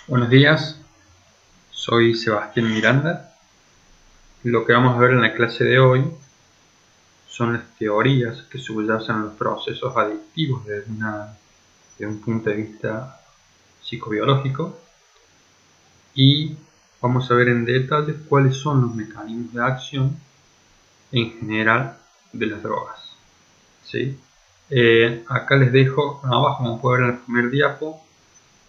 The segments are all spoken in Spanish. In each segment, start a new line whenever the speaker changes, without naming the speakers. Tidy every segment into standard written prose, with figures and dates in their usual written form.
Buenos días, soy Sebastián Miranda. Lo que vamos a ver en la clase de hoy son las teorías que subyacen los procesos adictivos desde un punto de vista psicobiológico, y vamos a ver en detalle cuáles son los mecanismos de acción en general de las drogas. ¿Sí? Acá les dejo abajo, como pueden ver en el primer diapo,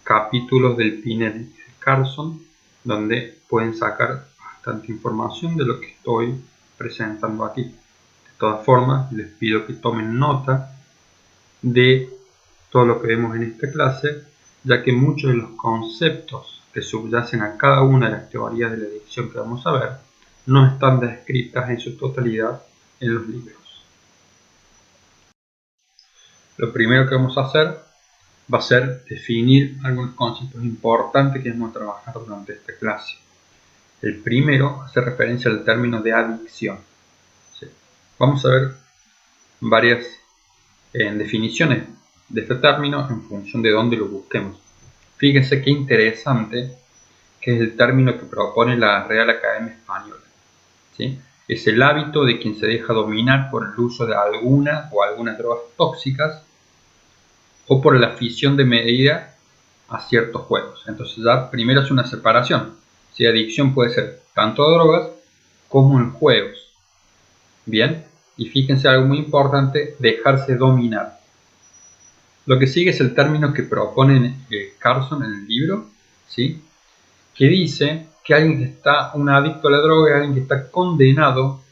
capítulos del Pinel y del Carson, donde pueden sacar bastante información de lo que estoy presentando aquí. De todas formas, les pido que tomen nota de todo lo que vemos en esta clase, ya que muchos de los conceptos que subyacen a cada una de las teorías de la adicción que vamos a ver no están descritas en su totalidad en los libros. Lo primero que vamos a hacer va a ser definir algunos conceptos importantes que vamos a trabajar durante esta clase. El primero hace referencia al término de adicción. ¿Sí? Vamos a ver varias definiciones de este término en función de dónde lo busquemos. Fíjense qué interesante que es el término que propone la Real Academia Española. ¿Sí? Es el hábito de quien se deja dominar por el uso de alguna o algunas drogas tóxicas o por la afición de medida a ciertos juegos. Entonces ya primero es una separación. Si adicción puede ser tanto a drogas como en juegos. Bien, y fíjense algo muy importante, dejarse dominar. Lo que sigue es el término que propone Carson en el libro, ¿sí? Que dice que alguien que está un adicto a la droga es alguien que está condenado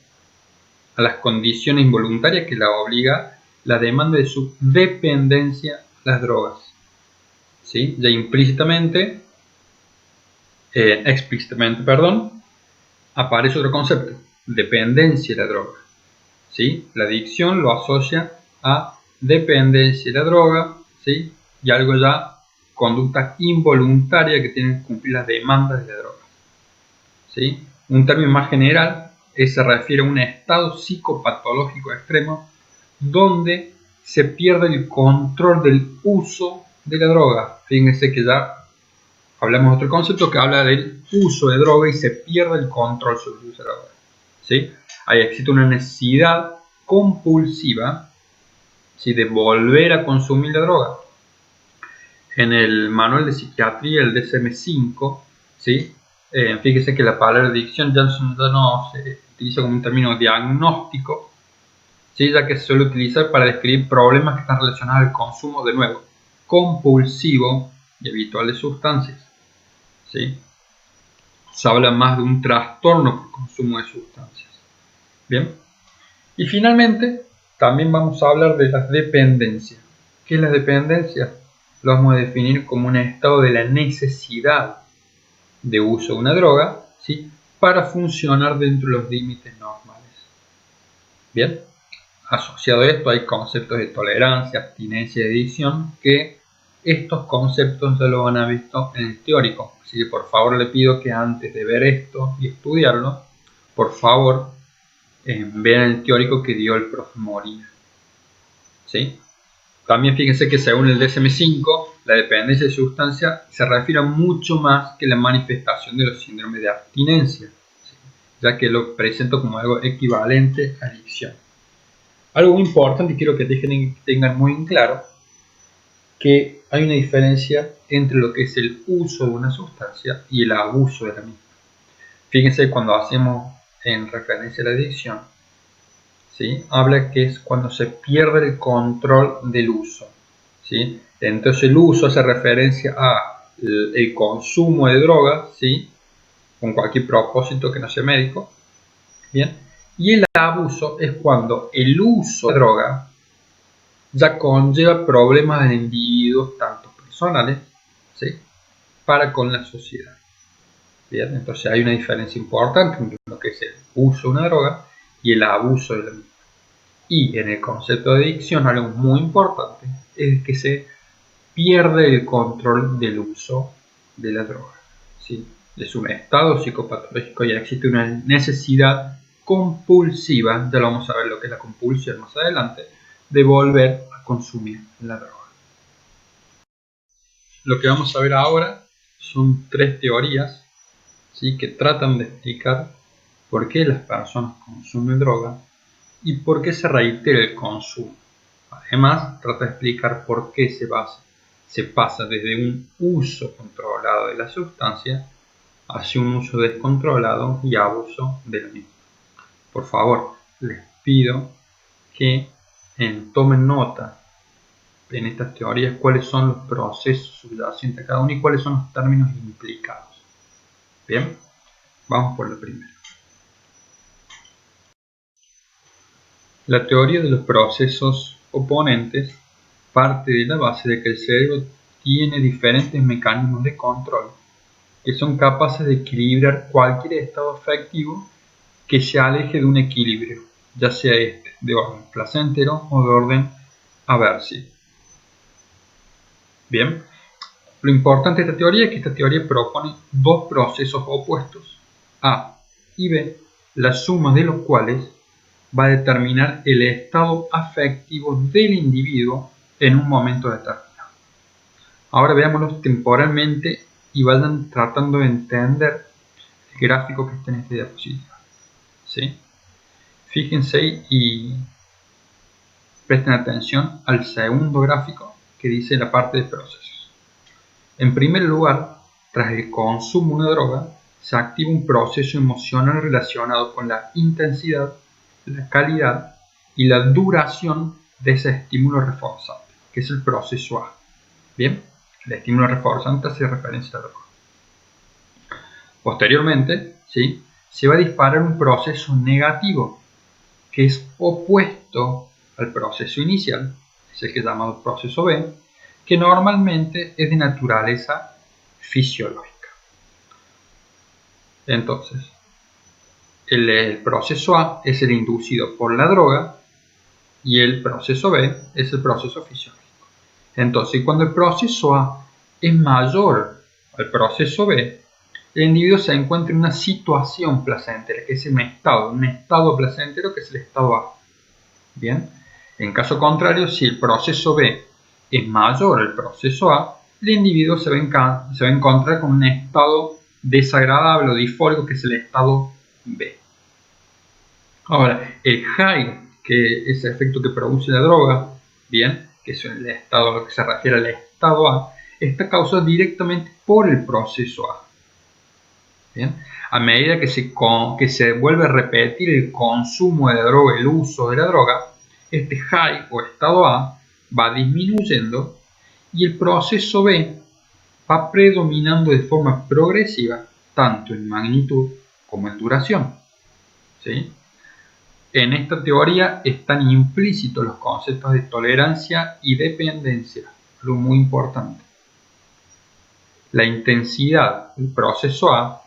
a las condiciones involuntarias que la obliga la demanda de su dependencia a las drogas. ¿Sí? Ya explícitamente, aparece otro concepto, dependencia de la droga. ¿Sí? La adicción lo asocia a dependencia de la droga, ¿sí? Y algo ya, conducta involuntaria que tienen que cumplir las demandas de la droga. ¿Sí? Un término más general se refiere a un estado psicopatológico extremo donde se pierde el control del uso de la droga. Fíjense que ya hablamos de otro concepto que habla del uso de droga y se pierde el control sobre el uso de droga. ¿Sí? Ahí existe una necesidad compulsiva, ¿sí?, de volver a consumir la droga. En el manual de psiquiatría, el DSM-5, ¿sí? Fíjese que la palabra adicción ya no se utiliza como un término diagnóstico, ¿sí?, ya que se suele utilizar para describir problemas que están relacionados al consumo, de nuevo, compulsivo y habitual de sustancias. ¿Sí? Se habla más de un trastorno por consumo de sustancias. Bien. Y finalmente, también vamos a hablar de las dependencias. ¿Qué es la dependencia? Lo vamos a definir como un estado de la necesidad de uso de una droga, ¿sí?, para funcionar dentro de los límites normales. Bien. Asociado a esto hay conceptos de tolerancia, abstinencia y adicción, que estos conceptos ya lo van a visto en el teórico. Así que por favor le pido que antes de ver esto y estudiarlo, por favor vean el teórico que dio el profe Molina. ¿Sí? También fíjense que según el DSM-5, la dependencia de sustancia se refiere a mucho más que la manifestación de los síndromes de abstinencia, ¿sí?, ya que lo presento como algo equivalente a adicción. Algo muy importante, quiero que tengan muy en claro que hay una diferencia entre lo que es el uso de una sustancia y el abuso de la misma. Fíjense, cuando hacemos en referencia a la adicción, ¿sí?, habla que es cuando se pierde el control del uso. ¿Sí? Entonces el uso hace referencia a el consumo de drogas, ¿sí?, con cualquier propósito que no sea médico. Bien. Y el abuso es cuando el uso de droga ya conlleva problemas en individuos, tanto personales, ¿sí?, para con la sociedad. Bien. Entonces hay una diferencia importante entre lo que es el uso de una droga y el abuso de la misma. Y en el concepto de adicción, algo muy importante es que se pierde el control del uso de la droga. ¿Sí? Es un estado psicopatológico y existe una necesidad compulsiva, ya lo vamos a ver lo que es la compulsión más adelante, de volver a consumir la droga. Lo que vamos a ver ahora son tres teorías, ¿sí?, que tratan de explicar por qué las personas consumen droga y por qué se reitera el consumo. Además, trata de explicar por qué se pasa desde un uso controlado de la sustancia hacia un uso descontrolado y abuso de la misma. Por favor, les pido que tomen nota en estas teorías cuáles son los procesos subyacentes a cada uno y cuáles son los términos implicados. Bien, vamos por la primera. La teoría de los procesos oponentes parte de la base de que el cerebro tiene diferentes mecanismos de control que son capaces de equilibrar cualquier estado afectivo que se aleje de un equilibrio, ya sea este de orden placentero o de orden aversivo. Bien, lo importante de esta teoría es que esta teoría propone dos procesos opuestos, A y B, la suma de los cuales va a determinar el estado afectivo del individuo en un momento determinado. Ahora veámoslos temporalmente y vayan tratando de entender el gráfico que está en esta diapositiva. ¿Sí? Fíjense y presten atención al segundo gráfico que dice la parte de procesos. En primer lugar, tras el consumo de una droga, se activa un proceso emocional relacionado con la intensidad, la calidad y la duración de ese estímulo reforzante, que es el proceso A. Bien, el estímulo reforzante hace referencia a la droga. Posteriormente, ¿sí?, se va a disparar un proceso negativo, que es opuesto al proceso inicial, es el que es llamado proceso B, que normalmente es de naturaleza fisiológica. Entonces, el proceso A es el inducido por la droga y el proceso B es el proceso fisiológico. Entonces, cuando el proceso A es mayor al proceso B, el individuo se encuentra en una situación placentera, que es un estado placentero, que es el estado A. Bien, en caso contrario, si el proceso B es mayor al proceso A, el individuo se va a encontrar con un estado desagradable o disfórico, que es el estado B. Ahora, el high, que es el efecto que produce la droga, bien, que es el estado a lo que se refiere al estado A, está causado directamente por el proceso A. Bien, a medida que se vuelve a repetir el consumo de la droga, el uso de la droga, este high o estado A va disminuyendo y el proceso B va predominando de forma progresiva, tanto en magnitud como en duración. ¿Sí? En esta teoría están implícitos los conceptos de tolerancia y dependencia, algo muy importante. La intensidad del proceso A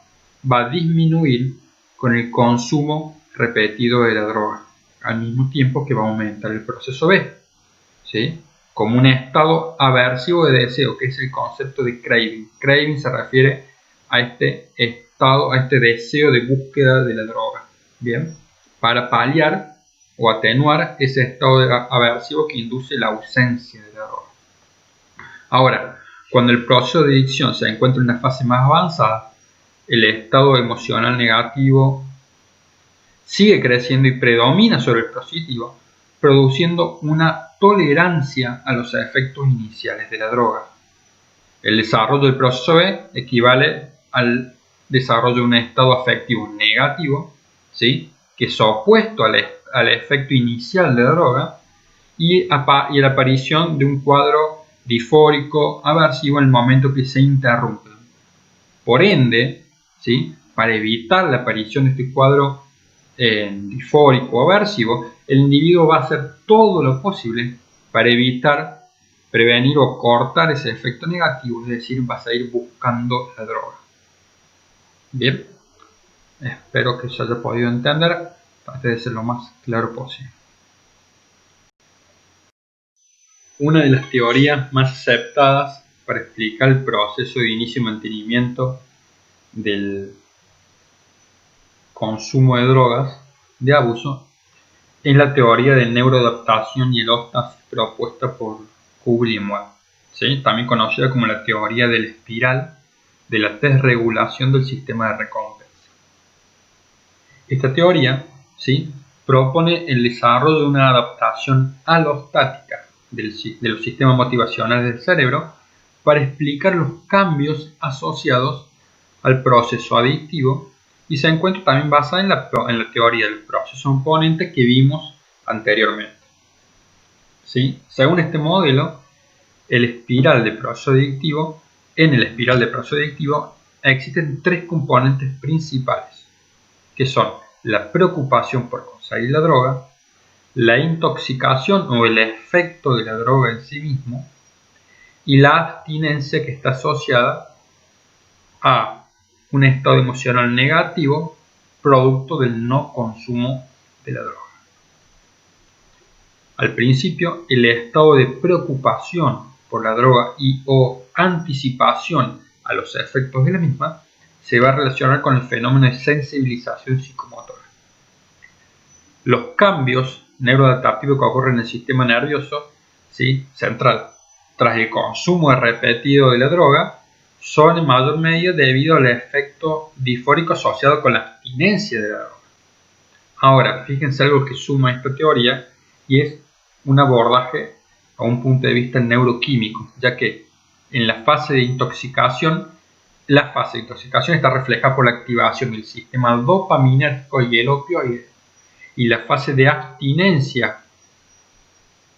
va a disminuir con el consumo repetido de la droga, al mismo tiempo que va a aumentar el proceso B, ¿sí?, como un estado aversivo de deseo, que es el concepto de craving. Craving se refiere a este estado, a este deseo de búsqueda de la droga, ¿bien?, para paliar o atenuar ese estado aversivo que induce la ausencia de la droga. Ahora, cuando el proceso de adicción se encuentra en una fase más avanzada, el estado emocional negativo sigue creciendo y predomina sobre el positivo, produciendo una tolerancia a los efectos iniciales de la droga. El desarrollo del proceso B equivale al desarrollo de un estado afectivo negativo, ¿sí?, que es opuesto al efecto inicial de la droga, y la aparición de un cuadro disfórico aversivo en el momento que se interrumpe. Por ende, ¿sí?, para evitar la aparición de este cuadro disfórico o aversivo, el individuo va a hacer todo lo posible para evitar, prevenir o cortar ese efecto negativo, es decir, va a seguir buscando la droga. Bien, espero que se haya podido entender, trate de ser lo más claro posible. Una de las teorías más aceptadas para explicar el proceso de inicio y mantenimiento del consumo de drogas de abuso es la teoría de neuroadaptación y elostasis propuesta por Kuhl y Moe, ¿sí?, también conocida como la teoría de la espiral de la desregulación del sistema de recompensa. Esta teoría, ¿sí?, propone el desarrollo de una adaptación alostática de los sistemas motivacionales del cerebro para explicar los cambios asociados al proceso adictivo y se encuentra también basada en la teoría del proceso oponente que vimos anteriormente. ¿Sí? Según este modelo, en el espiral de proceso adictivo existen tres componentes principales, que son la preocupación por conseguir la droga, la intoxicación o el efecto de la droga en sí mismo, y la abstinencia, que está asociada a un estado emocional negativo producto del no consumo de la droga. Al principio, el estado de preocupación por la droga o anticipación a los efectos de la misma se va a relacionar con el fenómeno de sensibilización psicomotora. Los cambios neuroadaptativos que ocurren en el sistema nervioso, ¿sí?, central tras el consumo repetido de la droga son en mayor medida debido al efecto disfórico asociado con la abstinencia de la droga. Ahora, fíjense algo que suma esta teoría y es un abordaje a un punto de vista neuroquímico, ya que en la fase de intoxicación, está reflejada por la activación del sistema dopaminérgico y el opioide, y la fase de abstinencia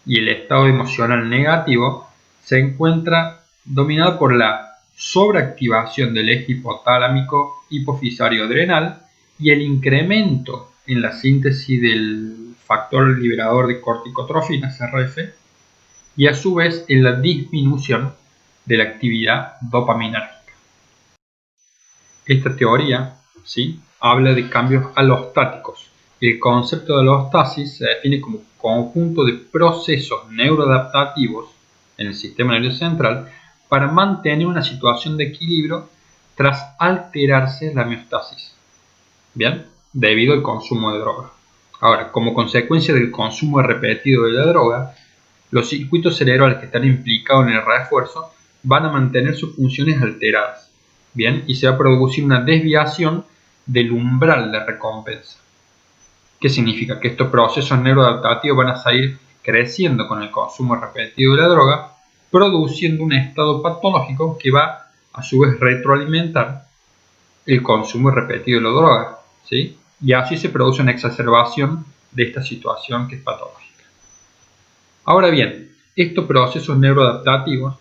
y el estado emocional negativo se encuentra dominado por la sobreactivación del eje hipotálámico hipofisario adrenal y el incremento en la síntesis del factor liberador de corticotrofina, CRF, y a su vez en la disminución de la actividad dopaminérgica. Esta teoría, ¿sí?, habla de cambios alostáticos. El concepto de alostasis se define como conjunto de procesos neuroadaptativos en el sistema nervioso central para mantener una situación de equilibrio tras alterarse la homeostasis, ¿bien?, debido al consumo de droga. Ahora, como consecuencia del consumo repetido de la droga, los circuitos cerebrales que están implicados en el refuerzo van a mantener sus funciones alteradas, ¿bien?, y se va a producir una desviación del umbral de recompensa. ¿Qué significa? Que estos procesos neuroadaptativos van a seguir creciendo con el consumo repetido de la droga, produciendo un estado patológico que va a su vez retroalimentar el consumo repetido de la droga, ¿sí? Y así se produce una exacerbación de esta situación que es patológica. Ahora bien, estos procesos neuroadaptativos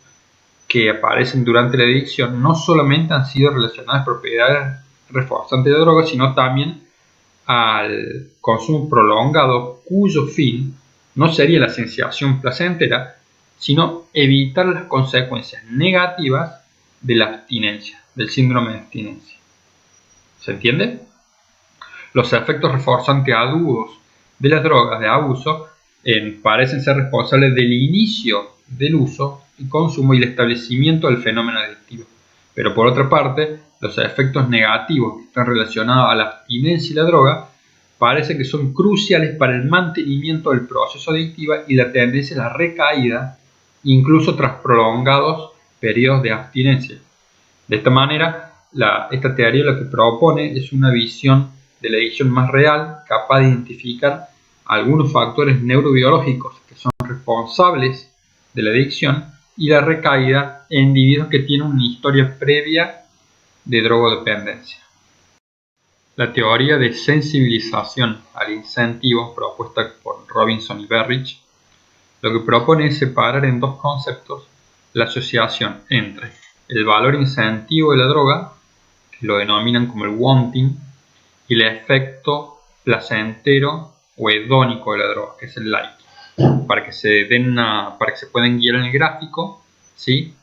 que aparecen durante la adicción no solamente han sido relacionados a propiedades reforzantes de drogas, sino también al consumo prolongado, cuyo fin no sería la sensación placentera, sino evitar las consecuencias negativas de la abstinencia, del síndrome de abstinencia. ¿Se entiende? Los efectos reforzantes agudos de las drogas de abuso parecen ser responsables del inicio del uso y consumo y el establecimiento del fenómeno adictivo. Pero por otra parte, los efectos negativos que están relacionados a la abstinencia y la droga parece que son cruciales para el mantenimiento del proceso adictivo y la tendencia a la recaída, incluso tras prolongados periodos de abstinencia. De esta manera, esta teoría lo que propone es una visión de la adicción más real, capaz de identificar algunos factores neurobiológicos que son responsables de la adicción y la recaída en individuos que tienen una historia previa de drogodependencia. La teoría de sensibilización al incentivo propuesta por Robinson y Berrich lo que propone es separar en dos conceptos la asociación entre el valor incentivo de la droga, que lo denominan como el wanting, y el efecto placentero o hedónico de la droga, que es el liking. Para que se puedan guiar en el gráfico, ¿sí?,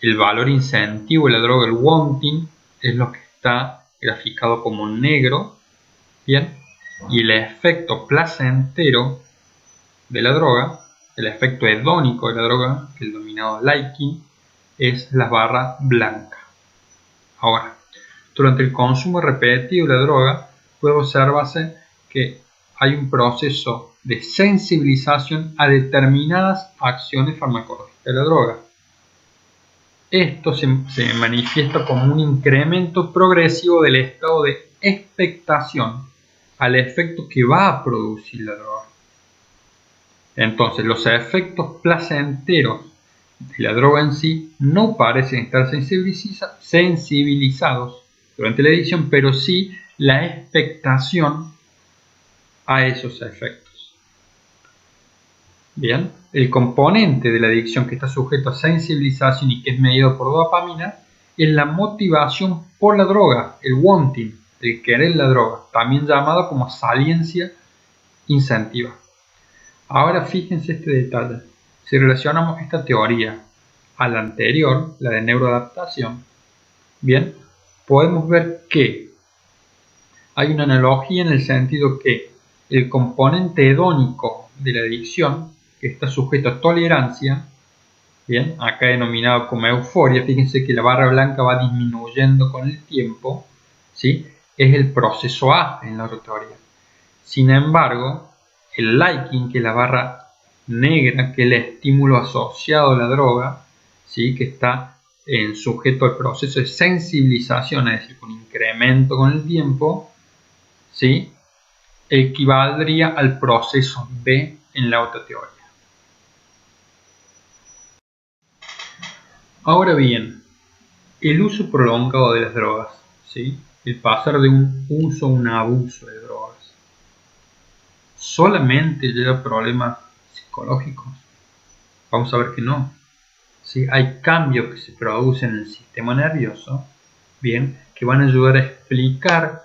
el valor incentivo de la droga, el wanting, es lo que está graficado como negro, ¿bien? Y el efecto placentero de la droga, el efecto hedónico de la droga, el denominado liking, es la barra blanca. Ahora, durante el consumo repetido de la droga puede observarse que hay un proceso de sensibilización a determinadas acciones farmacológicas de la droga. esto se manifiesta como un incremento progresivo del estado de expectación al efecto que va a producir la droga. Entonces, los efectos placenteros de la droga en sí no parecen estar sensibilizados durante la adicción, pero sí la expectación a esos efectos. Bien, el componente de la adicción que está sujeto a sensibilización y que es medido por dopamina es la motivación por la droga, el wanting, el querer la droga, también llamado como saliencia incentiva. Ahora fíjense este detalle. Si relacionamos esta teoría a la anterior, la de neuroadaptación, bien, podemos ver que hay una analogía en el sentido que el componente hedónico de la adicción, que está sujeto a tolerancia, bien, acá denominado como euforia, fíjense que la barra blanca va disminuyendo con el tiempo, ¿sí? Es el proceso A en la otra teoría. Sin embargo, el liking, que es la barra negra, que es el estímulo asociado a la droga, ¿sí? Que está sujeto al proceso de sensibilización, es decir, con incremento con el tiempo, ¿sí? Equivaldría al proceso B en la otra teoría. Ahora bien, el uso prolongado de las drogas, ¿sí? El pasar de un uso a un abuso de drogas, ¿solamente lleva problemas psicológicos? Vamos a ver que no. ¿Sí? Hay cambios que se producen en el sistema nervioso, bien, que van a ayudar a explicar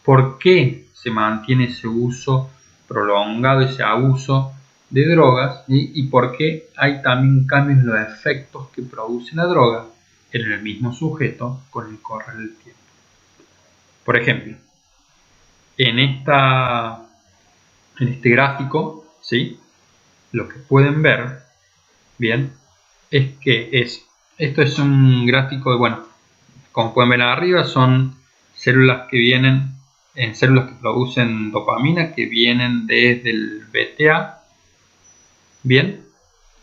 por qué se mantiene ese uso prolongado, ese abuso de drogas, y por qué hay también cambios en los efectos que produce la droga en el mismo sujeto con el correr del tiempo. Por ejemplo, en este gráfico, ¿sí? Lo que pueden ver, bien, es que esto es un gráfico de, bueno, como pueden ver arriba, son células que vienen en células que producen dopamina, que vienen desde el BTA, bien,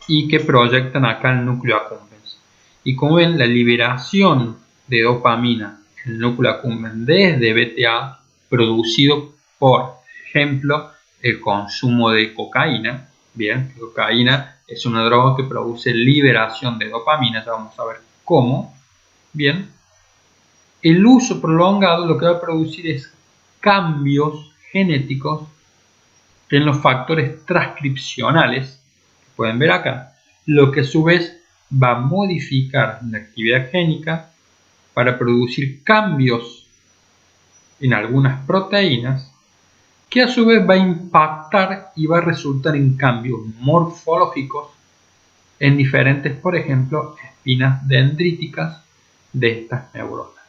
y que proyectan acá el núcleo accumbens. Y como ven, la liberación de dopamina en el núcleo accumbens desde BTA, producido por ejemplo el consumo de cocaína, bien, cocaína es una droga que produce liberación de dopamina, ya vamos a ver cómo, bien. El uso prolongado lo que va a producir es cambios genéticos en los factores transcripcionales, que pueden ver acá, lo que a su vez va a modificar la actividad génica para producir cambios en algunas proteínas, que a su vez va a impactar y va a resultar en cambios morfológicos en diferentes, por ejemplo, espinas dendríticas de estas neuronas.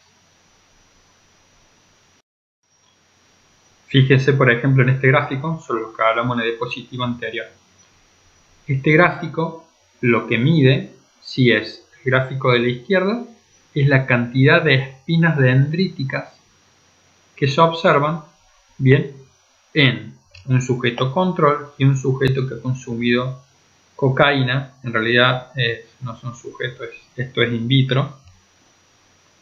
Fíjense, por ejemplo, en este gráfico, sobre lo que hablamos en la diapositiva anterior. Este gráfico lo que mide, si es el gráfico de la izquierda, es la cantidad de espinas dendríticas que se observan, bien, en un sujeto control y un sujeto que ha consumido cocaína. En realidad no son sujetos, esto es in vitro,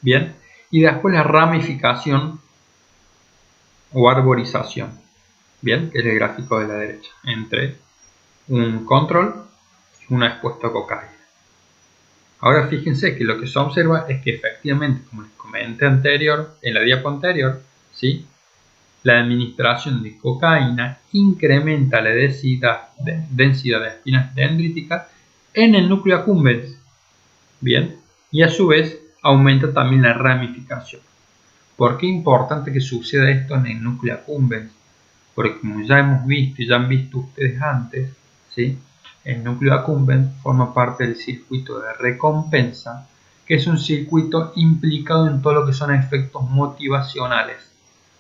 bien, y después la ramificación o arborización, bien, que es el gráfico de la derecha, entre un control y una expuesta a cocaína. Ahora fíjense que lo que se observa es que efectivamente, como les comenté en la diapo anterior, ¿sí? La administración de cocaína incrementa la densidad de espinas dendríticas en el núcleo accumbens, bien, y a su vez aumenta también la ramificación. ¿Por qué es importante que suceda esto en el núcleo accumbens? Porque como ya hemos visto y ya han visto ustedes antes, ¿sí? El núcleo accumbens forma parte del circuito de recompensa, que es un circuito implicado en todo lo que son efectos motivacionales,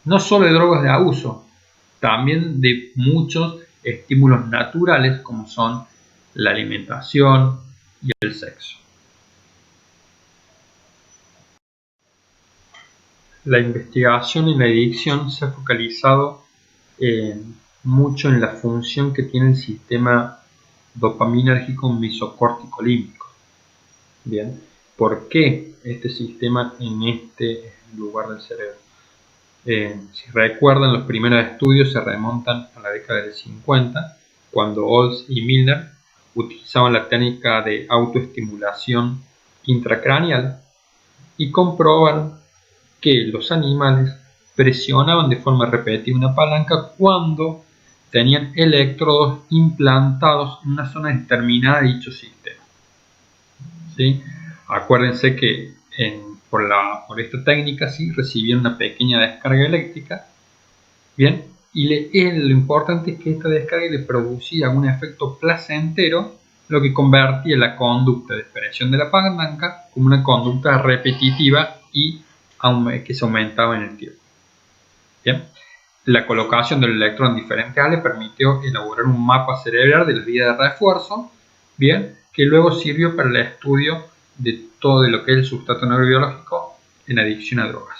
no solo de drogas de abuso, también de muchos estímulos naturales como son la alimentación y el sexo. La investigación en la adicción se ha focalizado mucho en la función que tiene el sistema dopaminérgico mesocórtico límbico. Bien, ¿por qué este sistema en este lugar del cerebro? Si recuerdan, los primeros estudios se remontan a la década del 50, cuando Olds y Milner utilizaban la técnica de autoestimulación intracraneal y comprobaron que los animales presionaban de forma repetitiva una palanca cuando tenían electrodos implantados en una zona determinada de dicho sistema. ¿Sí? Acuérdense que por esta técnica sí recibían una pequeña descarga eléctrica. Bien, y lo importante es que esta descarga le producía un efecto placentero, lo que convertía la conducta de expresión de la palanca como una conducta repetitiva y que se aumentaba en el tiempo. Bien, la colocación del electrón en diferentes áreas permitió elaborar un mapa cerebral de las vías de refuerzo, bien, que luego sirvió para el estudio de todo lo que es el sustrato neurobiológico en adicción a drogas.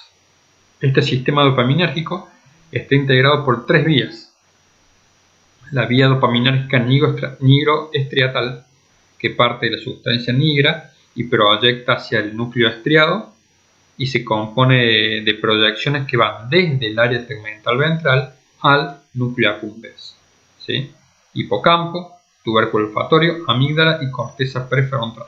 Este sistema dopaminérgico está integrado por 3 vías. La vía dopaminérgica nigroestriatal, que parte de la sustancia nigra y proyecta hacia el núcleo estriado, y se compone de proyecciones que van desde el área tegmental ventral al núcleo accumbens, ¿sí? Hipocampo, tubérculo olfatorio, amígdala y corteza prefrontal.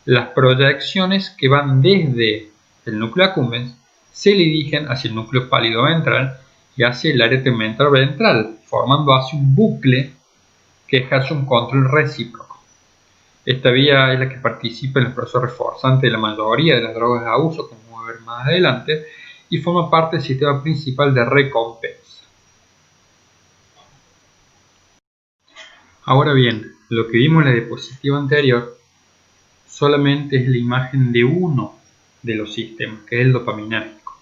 Las proyecciones que van desde el núcleo accumbens se dirigen hacia el núcleo pálido ventral y hacia el área tegmental ventral, formando así un bucle que ejerce un control recíproco. Esta vía es la que participa en el proceso reforzante de la mayoría de las drogas de abuso, como vamos a ver más adelante, y forma parte del sistema principal de recompensa. Ahora bien, lo que vimos en la diapositiva anterior solamente es la imagen de uno de los sistemas, que es el dopaminérgico.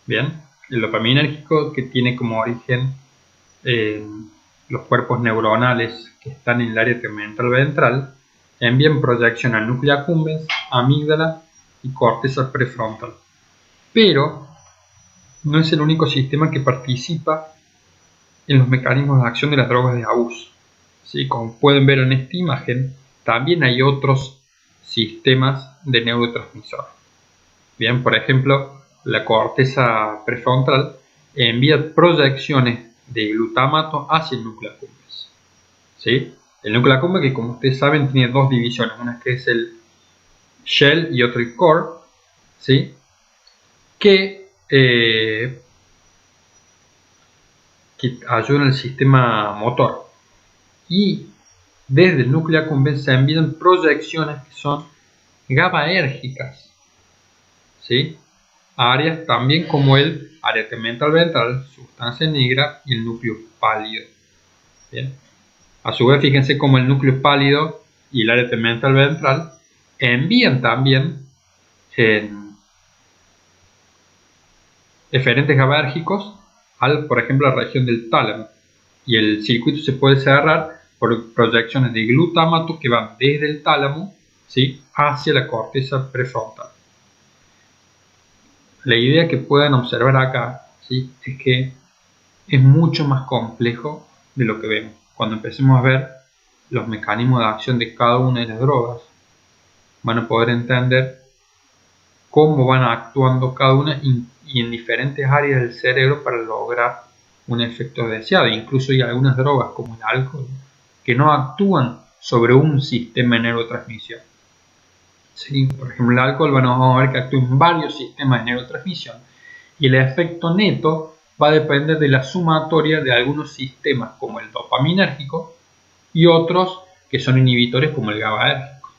Bien, el dopaminérgico, que tiene como origen los cuerpos neuronales que están en el área tegmental ventral, envían proyección al núcleo accumbens, amígdala y corteza prefrontal. Pero no es el único sistema que participa en los mecanismos de acción de las drogas de abuso. ¿Sí? Como pueden ver en esta imagen, también hay otros sistemas de neurotransmisores. Bien, por ejemplo, la corteza prefrontal envía proyecciones de glutamato hacia el núcleo accumbens. ¿Sí? El núcleo accumbens, que como ustedes saben, tiene dos divisiones, una que es el shell y otra el core, ¿sí? que ayudan al sistema motor. Y desde el núcleo accumbens se envían proyecciones que son GABAérgicas, ¿sí? Áreas también como el área tegmental ventral, sustancia negra y el núcleo pálido. Bien. A su vez, fíjense cómo el núcleo pálido y el área tegmental ventral envían también eferentes GABAérgicos por ejemplo, la región del tálamo, y el circuito se puede cerrar por proyecciones de glutamato que van desde el tálamo, ¿sí? hacia la corteza prefrontal. La idea que pueden observar acá, ¿sí? es que es mucho más complejo de lo que vemos. Cuando empecemos a ver los mecanismos de acción de cada una de las drogas, van a poder entender cómo van actuando cada una y en diferentes áreas del cerebro para lograr un efecto deseado. Incluso hay algunas drogas como el alcohol que no actúan sobre un sistema de neurotransmisión. ¿Sí? Por ejemplo, el alcohol vamos a ver que actúa en varios sistemas de neurotransmisión y el efecto neto va a depender de la sumatoria de algunos sistemas como el dopaminérgico y otros que son inhibitores como el GABAérgico.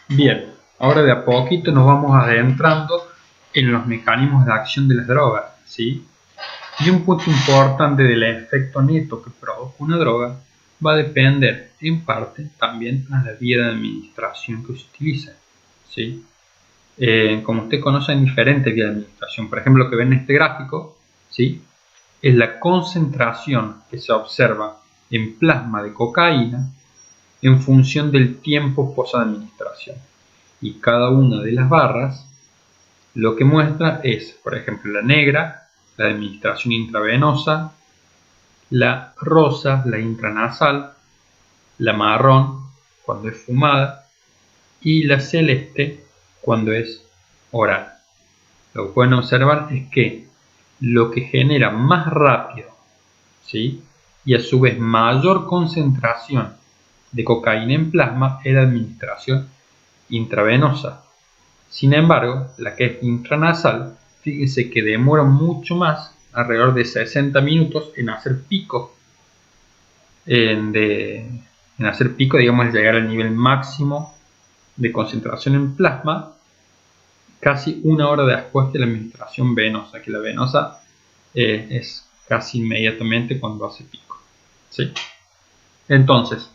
Bien, ahora de a poquito nos vamos adentrando en los mecanismos de acción de las drogas, ¿sí? Y un punto importante del efecto neto que produce una droga va a depender en parte también a la vía de administración que se utiliza, ¿sí? Como usted conoce, hay diferentes vías de administración. Por ejemplo, lo que ven en este gráfico, ¿sí? es la concentración que se observa en plasma de cocaína en función del tiempo post-administración. Y cada una de las barras lo que muestra es, por ejemplo, la negra, la administración intravenosa, la rosa, la intranasal, la marrón cuando es fumada, y la celeste cuando es oral. Lo que pueden observar es que lo que genera más rápido, ¿sí?, y a su vez mayor concentración de cocaína en plasma es la administración intravenosa. Sin embargo, la que es intranasal, fíjense que demora mucho más, alrededor de 60 minutos, en hacer pico, digamos, llegar al nivel máximo de concentración en plasma, casi una hora después de la administración venosa, que la venosa es casi inmediatamente cuando hace pico, ¿sí? Entonces,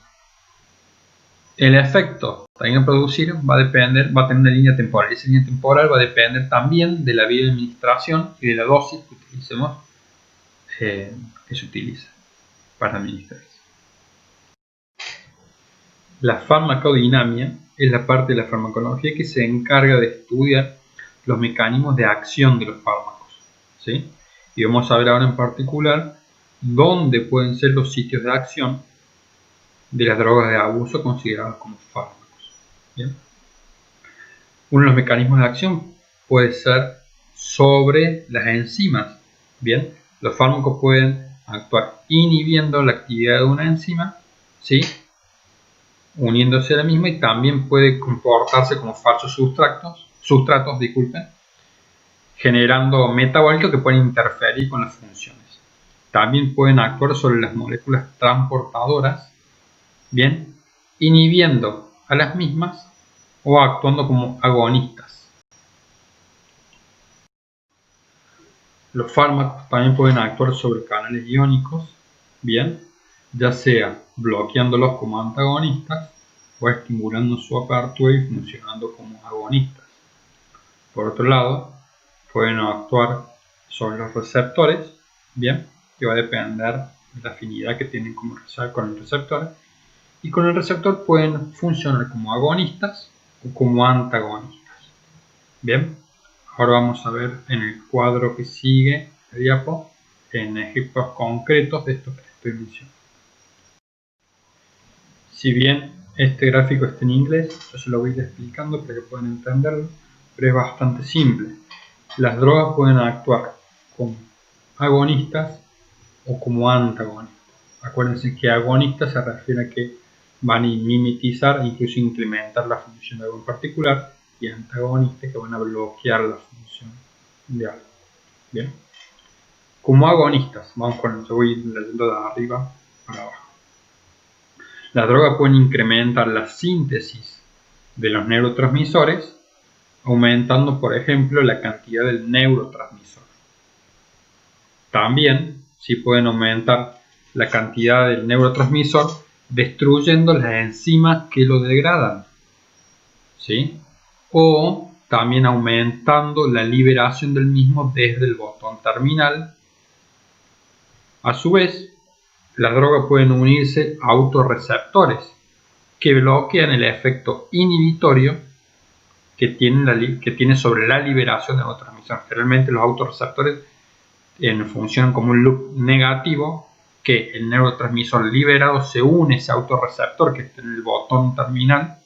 el efecto que vayan a producir va a tener una línea temporal. Esa línea temporal va a depender también de la vía de administración y de la dosis que utilicemos, que se utiliza para administrarse. La farmacodinamia es la parte de la farmacología que se encarga de estudiar los mecanismos de acción de los fármacos, ¿sí? Y vamos a ver ahora en particular dónde pueden ser los sitios de acción de las drogas de abuso consideradas como fármacos. ¿Bien? Uno de los mecanismos de acción puede ser sobre las enzimas. Bien, los fármacos pueden actuar inhibiendo la actividad de una enzima, ¿sí?, uniéndose a la misma, y también puede comportarse como falsos sustratos, generando metabólicos que pueden interferir con las funciones. También pueden actuar sobre las moléculas transportadoras, bien, inhibiendo a las mismas o actuando como agonistas. Los fármacos también pueden actuar sobre canales iónicos, bien, ya sea bloqueándolos como antagonistas o estimulando su apertura y funcionando como agonistas. Por otro lado, pueden actuar sobre los receptores, bien, que va a depender de la afinidad que tienen con el receptor, y con el receptor pueden funcionar como agonistas o como antagonistas. Bien, ahora vamos a ver en el cuadro que sigue el diapo, en ejemplos concretos de esto que les estoy mencionando. Si bien este gráfico está en inglés, yo se lo voy a ir explicando para que puedan entenderlo, pero es bastante simple. Las drogas pueden actuar como agonistas o como antagonistas. Acuérdense que agonistas se refiere a que van a mimetizar e incluso incrementar la función de algo en particular, y antagonistas que van a bloquear la función de algo. Bien. Como agonistas, yo voy leyendo de arriba para abajo. Las drogas pueden incrementar la síntesis de los neurotransmisores, aumentando, por ejemplo, la cantidad del neurotransmisor. También, sí, pueden aumentar la cantidad del neurotransmisor destruyendo las enzimas que lo degradan, ¿sí?, o también aumentando la liberación del mismo desde el botón terminal. A su vez, las drogas pueden unirse a autorreceptores que bloquean el efecto inhibitorio que tiene sobre la liberación de neurotransmisores. Generalmente los autorreceptores funcionan como un loop negativo, que el neurotransmisor liberado se une a ese autorreceptor que está en el botón terminal,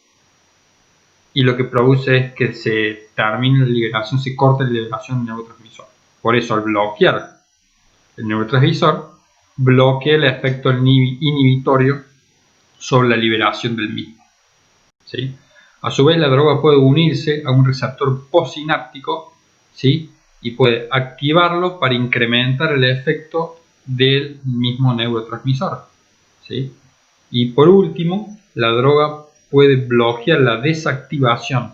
y lo que produce es que se termine la liberación, se corte la liberación del neurotransmisor. Por eso, al bloquear el neurotransmisor, bloquea el efecto inhibitorio sobre la liberación del mismo, ¿sí? A su vez, la droga puede unirse a un receptor postsináptico, ¿sí?, y puede activarlo para incrementar el efecto del mismo neurotransmisor, ¿sí? Y por último, la droga puede bloquear la desactivación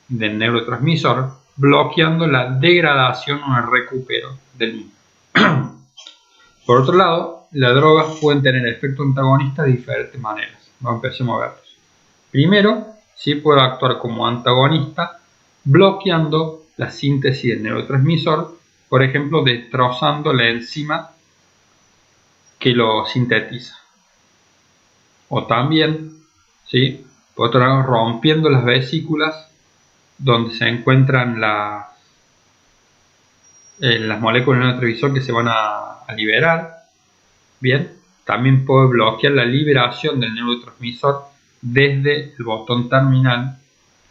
del neurotransmisor, bloqueando la degradación o el recupero del mismo. Por otro lado, las drogas pueden tener efectos antagonistas de diferentes maneras. Empecemos a verlos. Primero, sí puede actuar como antagonista, bloqueando la síntesis del neurotransmisor, por ejemplo, destrozando la enzima que lo sintetiza. O también, ¿sí?, por otro lado, rompiendo las vesículas donde se encuentran las moléculas del neurotransmisor que se van a liberar. Bien, también puede bloquear la liberación del neurotransmisor desde el botón terminal,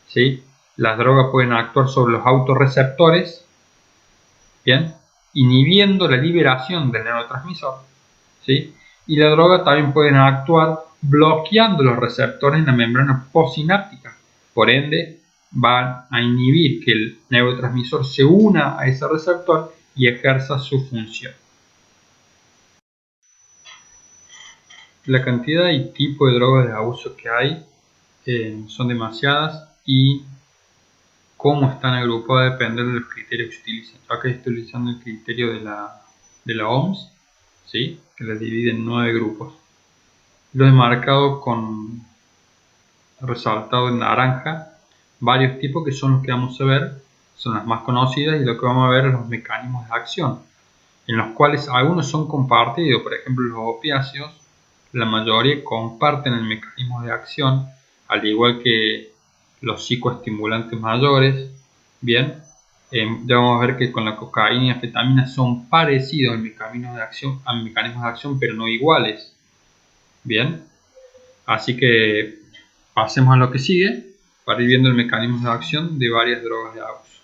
¿sí? Las drogas pueden actuar sobre los autorreceptores, ¿bien? Inhibiendo la liberación del neurotransmisor, ¿sí? Y la droga también pueden actuar bloqueando los receptores en la membrana postsináptica. Por ende, van a inhibir que el neurotransmisor se una a ese receptor y ejerza su función. La cantidad y tipo de drogas de abuso que hay son demasiadas y cómo están agrupadas depende de los criterios que se utilizan. Acá estoy utilizando el criterio de la OMS, ¿sí? Que las divide en 9 grupos. Lo he marcado con resaltado en naranja varios tipos que son los que vamos a ver, son las más conocidas, y lo que vamos a ver es los mecanismos de acción, en los cuales algunos son compartidos. Por ejemplo, los opiáceos, la mayoría comparten el mecanismo de acción, al igual que los psicoestimulantes mayores. Bien, ya vamos a ver que con la cocaína y anfetamina son parecidos al mecanismo de acción, pero no iguales. Bien, así que pasemos a lo que sigue para ir viendo el mecanismo de acción de varias drogas de abuso.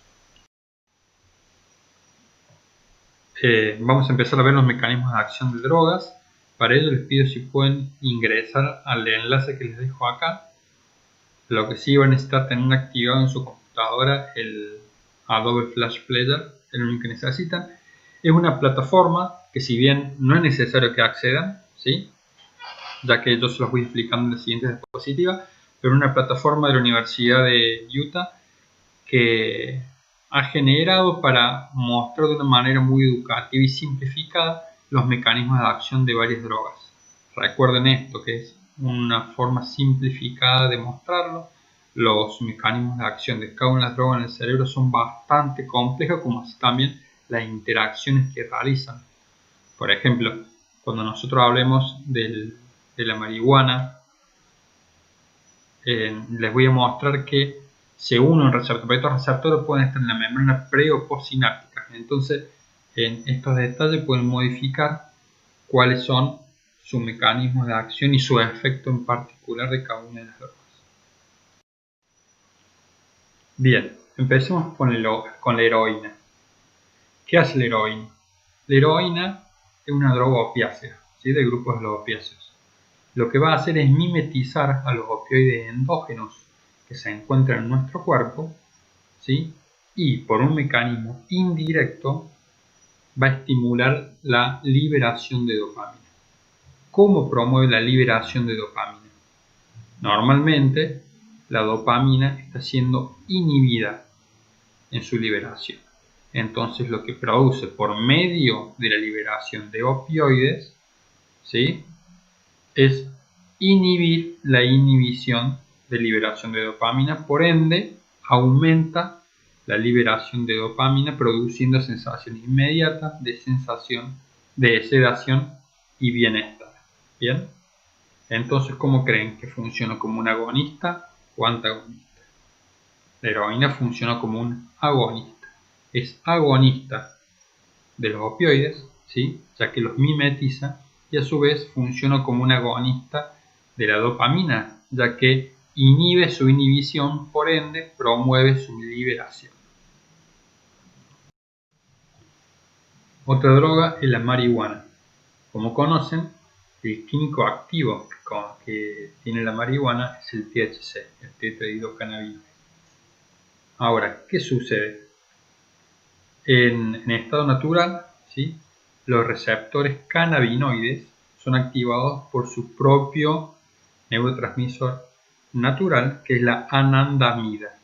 Vamos a empezar a ver los mecanismos de acción de drogas. Para ello les pido si pueden ingresar al enlace que les dejo acá. Lo que sí van a necesitar tener activado en su computadora el Adobe Flash Player, el único que necesitan. Es una plataforma que, si bien no es necesario que accedan, ¿sí? Ya que yo se los voy explicando en la siguiente diapositiva, pero una plataforma de la Universidad de Utah que ha generado para mostrar de una manera muy educativa y simplificada los mecanismos de acción de varias drogas. Recuerden esto, que es una forma simplificada de mostrarlo. Los mecanismos de acción de cada una de las drogas en el cerebro son bastante complejos, como así también las interacciones que realizan. Por ejemplo, cuando nosotros hablemos de la marihuana, les voy a mostrar que se une un receptor, pero estos receptores pueden estar en la membrana pre o postsináptica. Entonces, en estos detalles pueden modificar cuáles son sus mecanismos de acción y su efecto en particular de cada una de las drogas. Bien, empecemos con la heroína. ¿Qué hace la heroína? La heroína es una droga opiácea, ¿sí? Del grupo de los opiáceos. Lo que va a hacer es mimetizar a los opioides endógenos que se encuentran en nuestro cuerpo, ¿sí? Y por un mecanismo indirecto va a estimular la liberación de dopamina. ¿Cómo promueve la liberación de dopamina? Normalmente la dopamina está siendo inhibida en su liberación. Entonces lo que produce por medio de la liberación de opioides, ¿sí? Es inhibir la inhibición de liberación de dopamina, por ende aumenta la liberación de dopamina, produciendo sensaciones inmediatas de sedación y bienestar. Bien, entonces, ¿cómo creen que funciona? ¿Como un agonista o antagonista? La heroína funciona como un agonista. Es agonista de los opioides, ¿sí? Ya que los mimetiza, y a su vez funciona como un agonista de la dopamina, ya que inhibe su inhibición, por ende promueve su liberación. Otra droga es la marihuana. Como conocen, el químico activo que tiene la marihuana es el THC, el tetrahidrocannabinoide. Ahora, ¿qué sucede? En estado natural, ¿sí? Los receptores cannabinoides son activados por su propio neurotransmisor natural, que es la anandamida.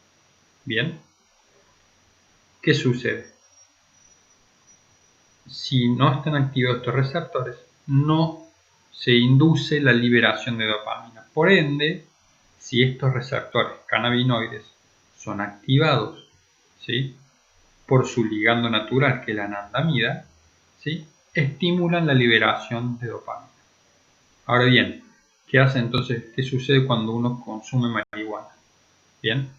Bien, ¿qué sucede? Si no están activados estos receptores, no se induce la liberación de dopamina. Por ende, si estos receptores cannabinoides son activados, ¿sí? por su ligando natural, que es la anandamida, ¿sí? estimulan la liberación de dopamina. Ahora bien, ¿qué hace entonces? ¿Qué sucede cuando uno consume marihuana? Bien,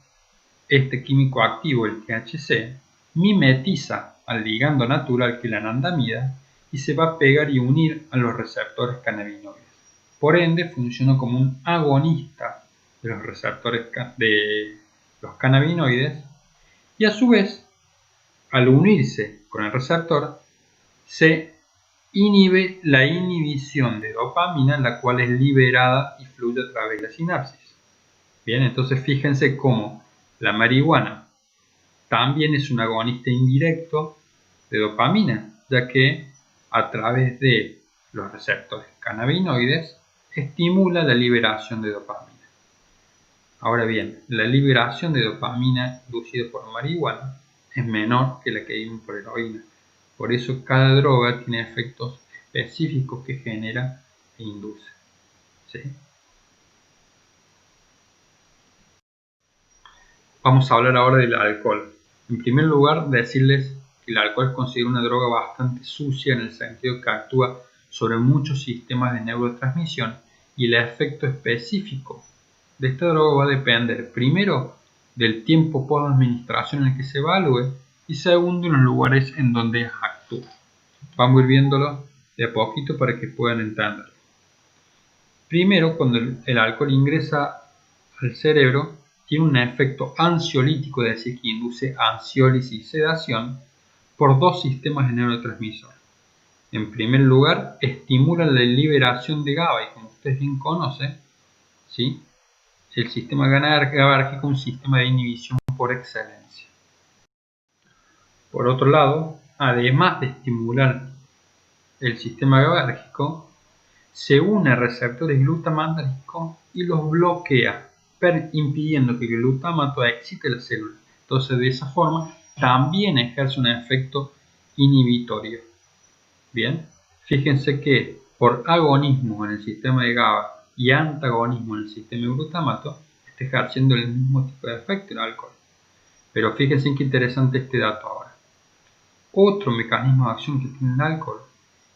este químico activo, el THC, mimetiza al ligando natural, que es la anandamida, y se va a pegar y unir a los receptores cannabinoides. Por ende, funciona como un agonista de los receptores de los cannabinoides, y a su vez, al unirse con el receptor, se inhibe la inhibición de dopamina, la cual es liberada y fluye a través de la sinapsis. Bien, entonces fíjense cómo la marihuana también es un agonista indirecto de dopamina, ya que a través de los receptores cannabinoides estimula la liberación de dopamina. Ahora bien, la liberación de dopamina inducida por marihuana es menor que la que vimos por heroína. Por eso cada droga tiene efectos específicos que genera e induce. ¿Sí? Vamos a hablar ahora del alcohol. En primer lugar, decirles que el alcohol es considerado una droga bastante sucia en el sentido que actúa sobre muchos sistemas de neurotransmisión y el efecto específico de esta droga va a depender primero del tiempo post administración en el que se evalúe y segundo en los lugares en donde actúa. Vamos a ir viéndolo de a poquito para que puedan entenderlo. Primero, cuando el alcohol ingresa al cerebro, tiene un efecto ansiolítico, es decir, que induce ansiólisis y sedación por dos sistemas de neurotransmisor. En primer lugar, estimula la liberación de GABA y como ustedes bien conocen, ¿sí? El sistema GABAérgico es un sistema de inhibición por excelencia. Por otro lado, además de estimular el sistema GABAérgico, se une a receptores glutamáticos y los bloquea, impidiendo que el glutamato excite la célula. Entonces, de esa forma, también ejerce un efecto inhibitorio. Bien, fíjense que por agonismo en el sistema de GABA y antagonismo en el sistema de glutamato, está ejerciendo el mismo tipo de efecto el alcohol. Pero fíjense qué interesante este dato ahora. Otro mecanismo de acción que tiene el alcohol,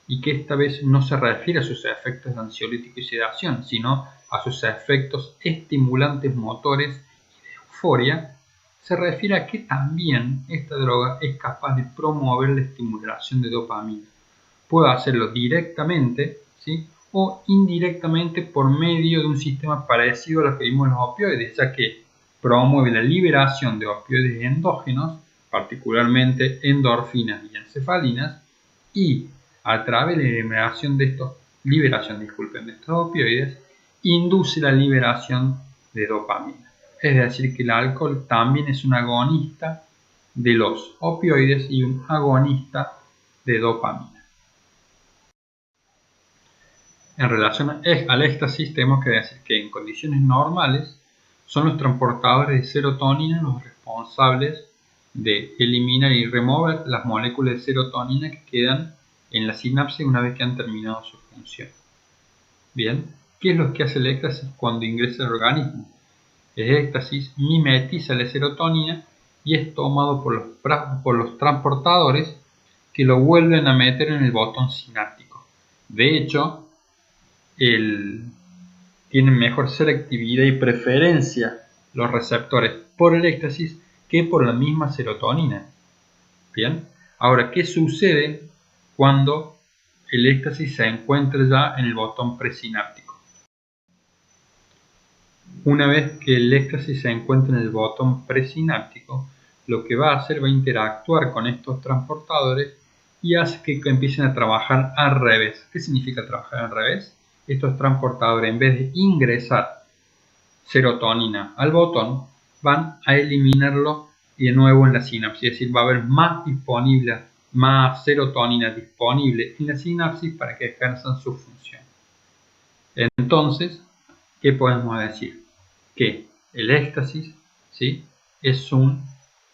y que esta vez no se refiere a sus efectos de ansiolítico y sedación, sino a sus efectos estimulantes motores y de euforia, se refiere a que también esta droga es capaz de promover la estimulación de dopamina. Puede hacerlo directamente, ¿sí? O indirectamente por medio de un sistema parecido a lo que vimos en los opioides, ya que promueve la liberación de opioides endógenos, particularmente endorfinas y encefalinas, y a través de la liberación de estos opioides, induce la liberación de dopamina. Es decir, que el alcohol también es un agonista de los opioides y un agonista de dopamina. En relación al éxtasis, tenemos que decir que en condiciones normales son los transportadores de serotonina los responsables de eliminar y remover las moléculas de serotonina que quedan en la sinapsis una vez que han terminado su función. Bien, ¿qué es lo que hace el éxtasis cuando ingresa al organismo? El éxtasis mimetiza la serotonina y es tomado por los transportadores que lo vuelven a meter en el botón sináptico. De hecho, tienen mejor selectividad y preferencia los receptores por el éxtasis que por la misma serotonina. Bien, ahora, ¿qué sucede cuando el éxtasis se encuentra ya en el botón presináptico? Una vez que el éxtasis se encuentra en el botón presináptico, lo que va a hacer va a interactuar con estos transportadores y hace que empiecen a trabajar al revés. ¿Qué significa trabajar al revés? Estos transportadores, en vez de ingresar serotonina al botón, van a eliminarlo de nuevo en la sinapsis, es decir, va a haber más serotonina disponible en la sinapsis para que ejerzan su función. Entonces, ¿qué podemos decir? Que el éxtasis, ¿sí?, es un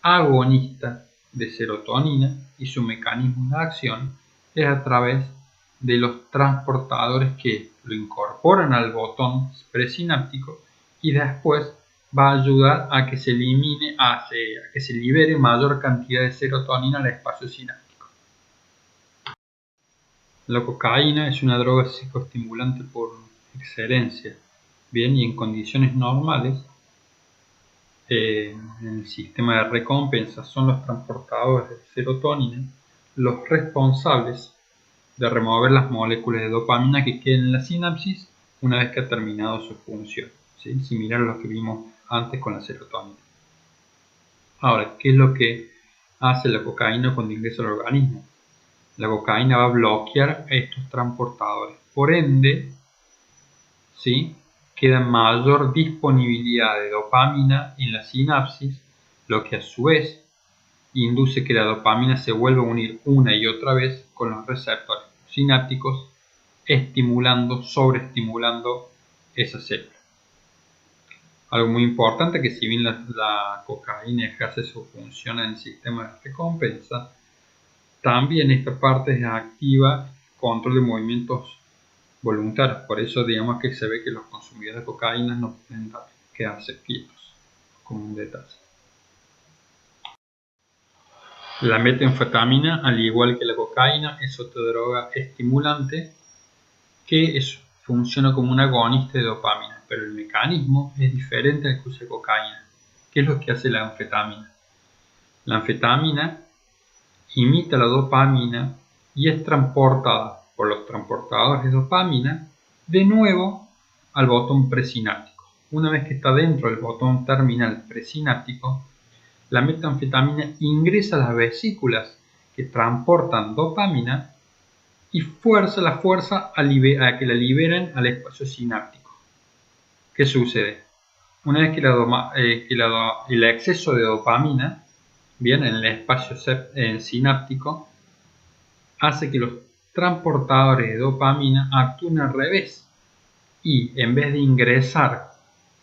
agonista de serotonina y su mecanismo de acción es a través de los transportadores que lo incorporan al botón presináptico y después va a ayudar a que se que se libere mayor cantidad de serotonina al espacio sináptico. La cocaína es una droga psicoestimulante por excelencia. Bien, y en condiciones normales, en el sistema de recompensa son los transportadores de serotonina los responsables de remover las moléculas de dopamina que queden en la sinapsis una vez que ha terminado su función. ¿sí? Similar a lo que vimos antes con la serotonina. Ahora, ¿qué es lo que hace la cocaína cuando ingresa al organismo? La cocaína va a bloquear estos transportadores. Por ende, ¿sí?, queda mayor disponibilidad de dopamina en la sinapsis, lo que a su vez induce que la dopamina se vuelva a unir una y otra vez con los receptores sinápticos, sobreestimulando esa célula. Algo muy importante que si bien la cocaína ejerce su función en el sistema de recompensa, también esta parte es activa control de movimientos voluntarios. Por eso digamos que se ve que los consumidores de cocaína no pueden quedarse quietos, como un detalle. La metanfetamina, al igual que la cocaína, es otra droga estimulante que funciona como un agonista de dopamina, pero el mecanismo es diferente al que usa cocaína. ¿Qué es lo que hace la anfetamina? La anfetamina imita la dopamina y es transportada por los transportadores de dopamina de nuevo al botón presináptico. Una vez que está dentro del botón terminal presináptico, la metanfetamina ingresa a las vesículas que transportan dopamina y la fuerza a que la liberen al espacio sináptico. ¿Qué sucede? Una vez que el exceso de dopamina viene en el espacio sináptico, hace que los transportadores de dopamina actúen al revés y en vez de ingresar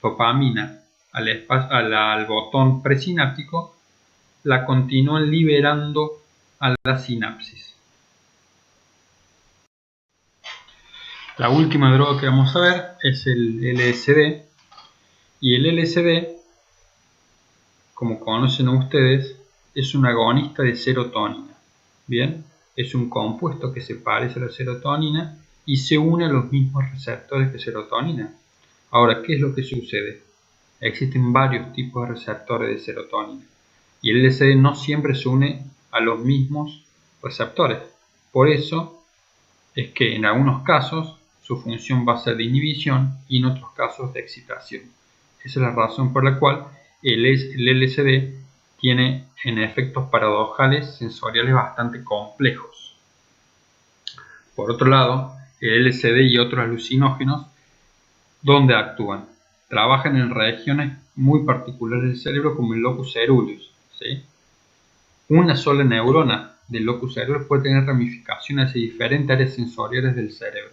dopamina al botón presináptico, la continúan liberando a la sinapsis. La última droga que vamos a ver es el LSD, y el LSD, como conocen ustedes, es un agonista de serotonina. Bien, es un compuesto que se parece a la serotonina y se une a los mismos receptores que serotonina. Ahora, ¿qué es lo que sucede? Existen varios tipos de receptores de serotonina y el LSD no siempre se une a los mismos receptores. Por eso es que en algunos casos su función va a ser de inhibición y en otros casos de excitación. Esa es la razón por la cual el LSD tiene en efectos paradojales sensoriales bastante complejos. Por otro lado, el LSD y otros alucinógenos, ¿dónde actúan? Trabajan en regiones muy particulares del cerebro como el locus ceruleus, ¿sí? Una sola neurona del locus ceruleus puede tener ramificaciones hacia diferentes áreas sensoriales del cerebro.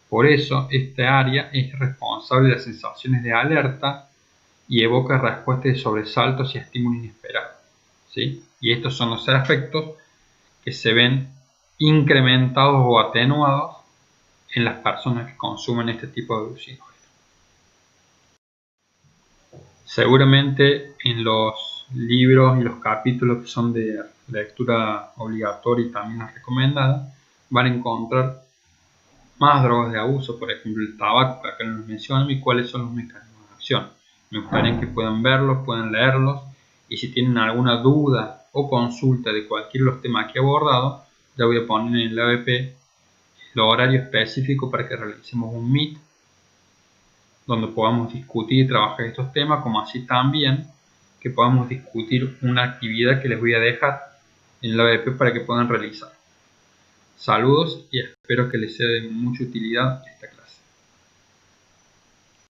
Por eso, esta área es responsable de las sensaciones de alerta y evoca respuestas de sobresaltos y estímulos inesperados, ¿sí? Y estos son los efectos que se ven incrementados o atenuados en las personas que consumen este tipo de alucinógenos. Seguramente en los libros y los capítulos que son de lectura obligatoria y también las recomendadas van a encontrar más drogas de abuso, por ejemplo el tabaco, que acá nos mencionan, y cuáles son los mecanismos de acción. Me gustaría que puedan verlos, puedan leerlos, y si tienen alguna duda o consulta de cualquiera de los temas que he abordado, ya voy a poner en el ABP el horario específico para que realicemos un Meet donde podamos discutir y trabajar estos temas, como así también que podamos discutir una actividad que les voy a dejar en el ABP para que puedan realizar. Saludos y espero que les sea de mucha utilidad esta clase.